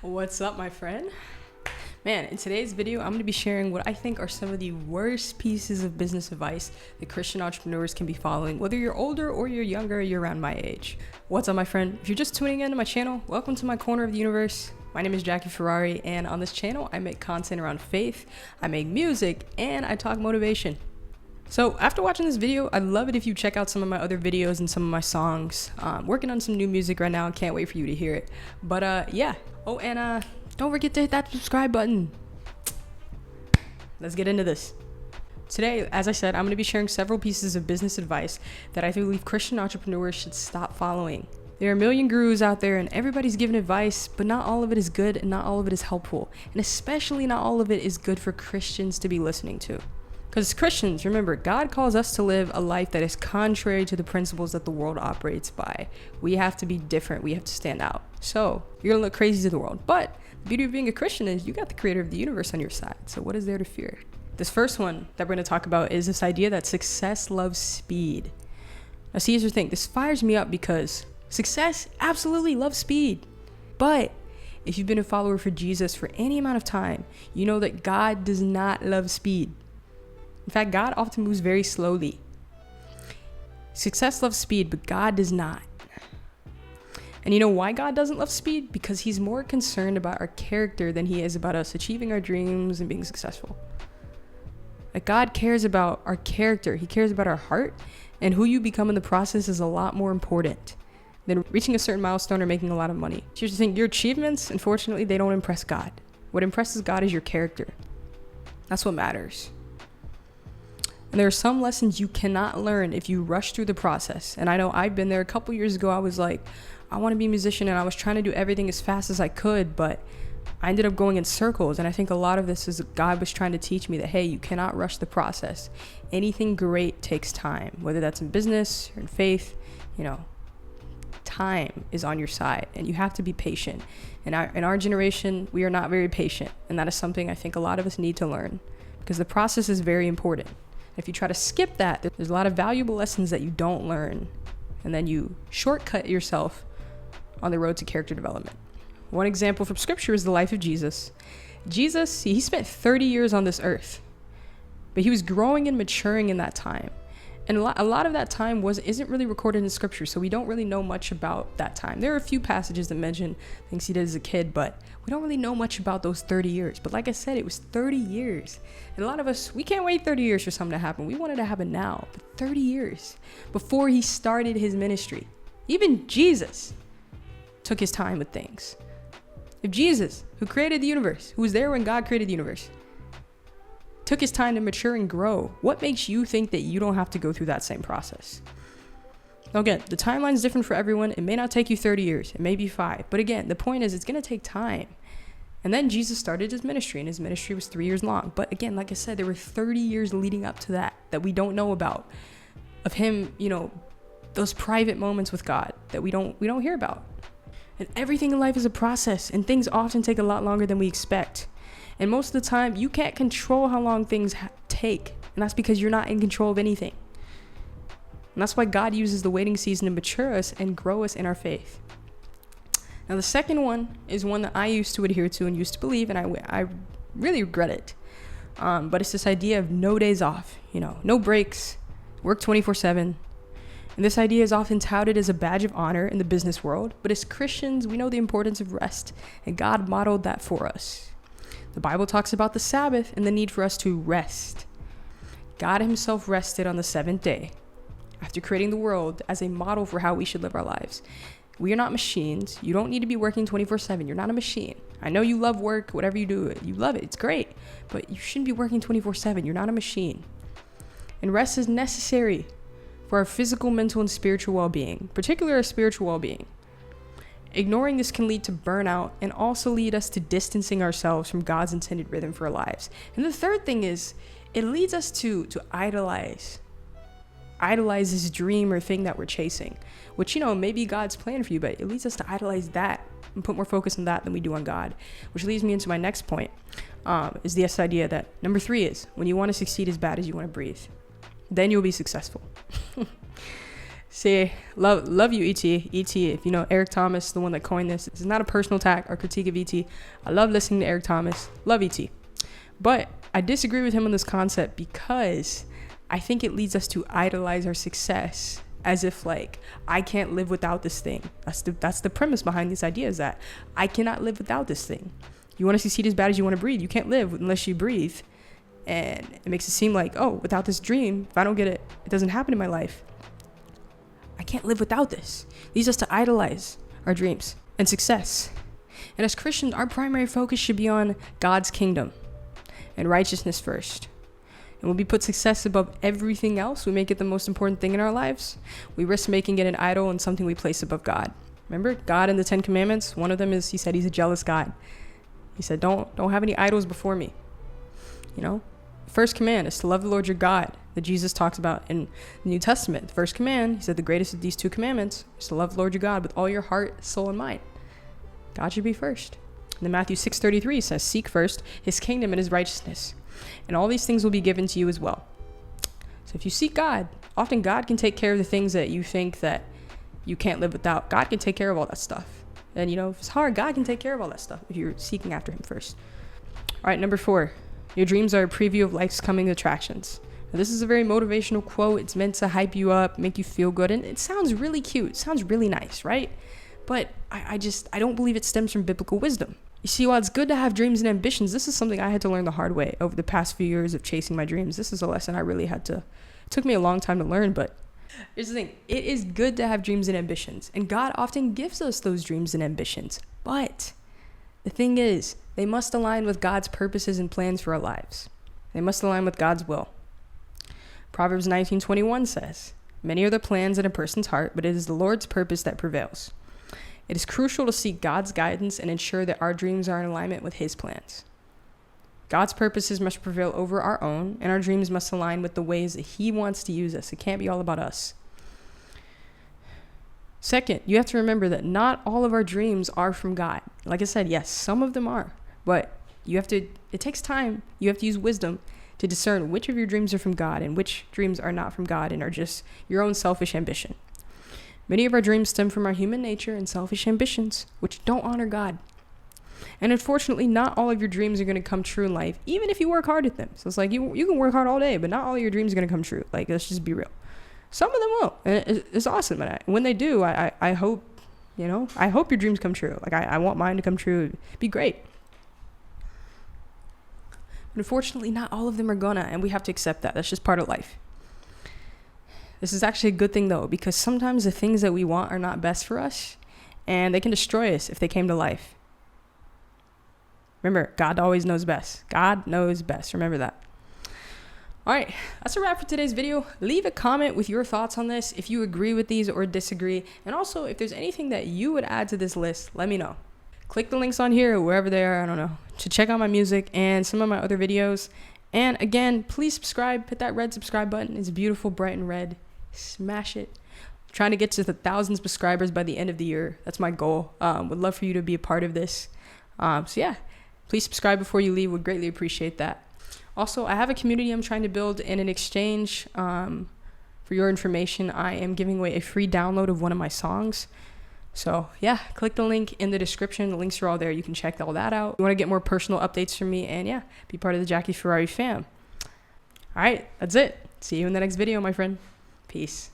What's up, my friend? Man, in today's video, I'm going to be sharing what I think are some of the worst pieces of business advice that Christian entrepreneurs can be following, whether you're older or you're younger or you're around my age. What's up, my friend? If you're just tuning into my channel, welcome to my corner of the universe. My name is Jackie Ferrari, and on this channel, I make content around faith, I make music, and I talk motivation. So after watching this video, I'd love it if you check out some of my other videos and some of my songs. I'm working on some new music right now. I can't wait for you to hear it. But yeah. Oh, and don't forget to hit that subscribe button. Let's get into this. Today, as I said, I'm going to be sharing several pieces of business advice that I believe Christian entrepreneurs should stop following. There are a million gurus out there and everybody's giving advice, but not all of it is good and not all of it is helpful. And especially not all of it is good for Christians to be listening to. Because as Christians, remember, God calls us to live a life that is contrary to the principles that the world operates by. We have to be different. We have to stand out. So you're going to look crazy to the world. But the beauty of being a Christian is you got the creator of the universe on your side. So what is there to fear? This first one that we're going to talk about is this idea that success loves speed. Now see, here's the thing. This fires me up because success absolutely loves speed. But if you've been a follower for Jesus for any amount of time, you know that God does not love speed. In fact, God often moves very slowly. Success loves speed, but God does not. And you know why God doesn't love speed? Because he's more concerned about our character than he is about us achieving our dreams and being successful. Like, God cares about our character. He cares about our heart, and who you become in the process is a lot more important than reaching a certain milestone or making a lot of money. Here's the thing, your achievements, unfortunately, they don't impress God. What impresses God is your character. That's what matters. And there are some lessons you cannot learn if you rush through the process. And I know I've been there. A couple years ago, I was like, I want to be a musician, and I was trying to do everything as fast as I could, but I ended up going in circles. And I think a lot of this is God was trying to teach me that, hey, you cannot rush the process. Anything great takes time, whether that's in business or in faith. You know, time is on your side, and you have to be patient. And in our generation, we are not very patient. And that is something I think a lot of us need to learn, because the process is very important. If you try to skip that, there's a lot of valuable lessons that you don't learn, and then you shortcut yourself on the road to character development. One example from scripture is the life of Jesus. Jesus, he spent 30 years on this earth, but he was growing and maturing in that time. And a lot of that time isn't really recorded in scripture, so we don't really know much about that time. There are a few passages that mention things he did as a kid, but we don't really know much about those 30 years. But like I said, it was 30 years. And a lot of us, we can't wait 30 years for something to happen. We want it to happen now. But 30 years before he started his ministry. Even Jesus took his time with things. If Jesus, who created the universe, who was there when God created the universe, took his time to mature and grow, what makes you think that you don't have to go through that same process? Now again, the timeline is different for everyone. It may not take you 30 years. It may be 5. But again, the point is it's going to take time. And then Jesus started his ministry, and his ministry was 3 years long. But again, like I said, there were 30 years leading up to that we don't know about, of him, you know, those private moments with God that we don't hear about. And everything in life is a process, and things often take a lot longer than we expect. And most of the time, you can't control how long things take. And that's because you're not in control of anything. And that's why God uses the waiting season to mature us and grow us in our faith. Now, the second one is one that I used to adhere to and used to believe, and I really regret it. But it's this idea of no days off, you know, no breaks, work 24/7. And this idea is often touted as a badge of honor in the business world. But as Christians, we know the importance of rest, and God modeled that for us. The Bible talks about the Sabbath and the need for us to rest. God himself rested on the 7th day after creating the world as a model for how we should live our lives. We are not machines. You don't need to be working 24/7. You're not a machine. I know you love work, whatever you do, you love it. It's great. But you shouldn't be working 24/7. You're not a machine. And rest is necessary for our physical, mental, and spiritual well-being, particularly our spiritual well-being. Ignoring this can lead to burnout and also lead us to distancing ourselves from God's intended rhythm for our lives. And the third thing is, it leads us to idolize this dream or thing that we're chasing, which, you know, may be God's plan for you, but it leads us to idolize that and put more focus on that than we do on God, which leads me into my next point, is this idea that number 3 is when you want to succeed as bad as you want to breathe, then you'll be successful. See, love you, E.T. E.T., if you know Eric Thomas, the one that coined this, this is not a personal attack or critique of E.T. I love listening to Eric Thomas. Love E.T. But I disagree with him on this concept because I think it leads us to idolize our success as if like I can't live without this thing. That's the premise behind this idea, is that I cannot live without this thing. You want to succeed as bad as you want to breathe. You can't live unless you breathe. And it makes it seem like, oh, without this dream, if I don't get it, it doesn't happen in my life. I can't live without this. It leads us to idolize our dreams and success. And as Christians, our primary focus should be on God's kingdom and righteousness first. And when we put success above everything else, we make it the most important thing in our lives, we risk making it an idol and something we place above God. Remember, God in the 10 Commandments, one of them is, he said he's a jealous God. He said, don't have any idols before me. You know, the first command is to love the Lord your God, that Jesus talks about in the New Testament. The first command, he said the greatest of these 2 commandments is to love the Lord your God with all your heart, soul, and mind. God should be first. And then Matthew 6:33 says, seek first his kingdom and his righteousness, and all these things will be given to you as well. So if you seek God, often God can take care of the things that you think that you can't live without. God can take care of all that stuff. And you know, if it's hard, God can take care of all that stuff if you're seeking after him first. All right, number 4, your dreams are a preview of life's coming attractions. Now, this is a very motivational quote. It's meant to hype you up, make you feel good, and it sounds really cute. It sounds really nice, right? But I don't believe it stems from biblical wisdom. You see, while it's good to have dreams and ambitions, this is something I had to learn the hard way over the past few years of chasing my dreams. This is a lesson I really had to, it took me a long time to learn, but here's the thing. It is good to have dreams and ambitions, and God often gives us those dreams and ambitions. But the thing is, they must align with God's purposes and plans for our lives. They must align with God's will. Proverbs 19:21 says, many are the plans in a person's heart, but it is the Lord's purpose that prevails. It is crucial to seek God's guidance and ensure that our dreams are in alignment with his plans. God's purposes must prevail over our own, and our dreams must align with the ways that he wants to use us. It can't be all about us. Second, you have to remember that not all of our dreams are from God. Like I said, yes, some of them are, but it takes time. You have to use wisdom to discern which of your dreams are from God and which dreams are not from God and are just your own selfish ambition. Many of our dreams stem from our human nature and selfish ambitions, which don't honor God. And unfortunately, not all of your dreams are going to come true in life, even if you work hard at them. So it's like you can work hard all day, but not all of your dreams are going to come true. Like, let's just be real. Some of them will, and it's awesome. And when they do, I hope, I hope your dreams come true. Like, I want mine to come true. It'd be great. But unfortunately, not all of them are gonna, and we have to accept that. That's just part of life. This is actually a good thing, though, because sometimes the things that we want are not best for us, and they can destroy us if they came to life. Remember, God always knows best. God knows best. Remember that. All right, that's a wrap for today's video. Leave a comment with your thoughts on this, if you agree with these or disagree. And also, if there's anything that you would add to this list, let me know. Click the links on here or wherever they are, I don't know, to check out my music and some of my other videos. And again, please subscribe. Hit that red subscribe button. It's beautiful, bright and red. Smash it. I'm trying to get to the 1,000 subscribers by the end of the year. That's my goal. Would love for you to be a part of this. So yeah, please subscribe before you leave. Would greatly appreciate that. Also, I have a community I'm trying to build, and in exchange for your information, I am giving away a free download of one of my songs. So yeah, click the link in the description. The links are all there. You can check all that out. You want to get more personal updates from me, and yeah, be part of the Jackie Ferrari fam. All right, that's it. See you in the next video, my friend. Peace.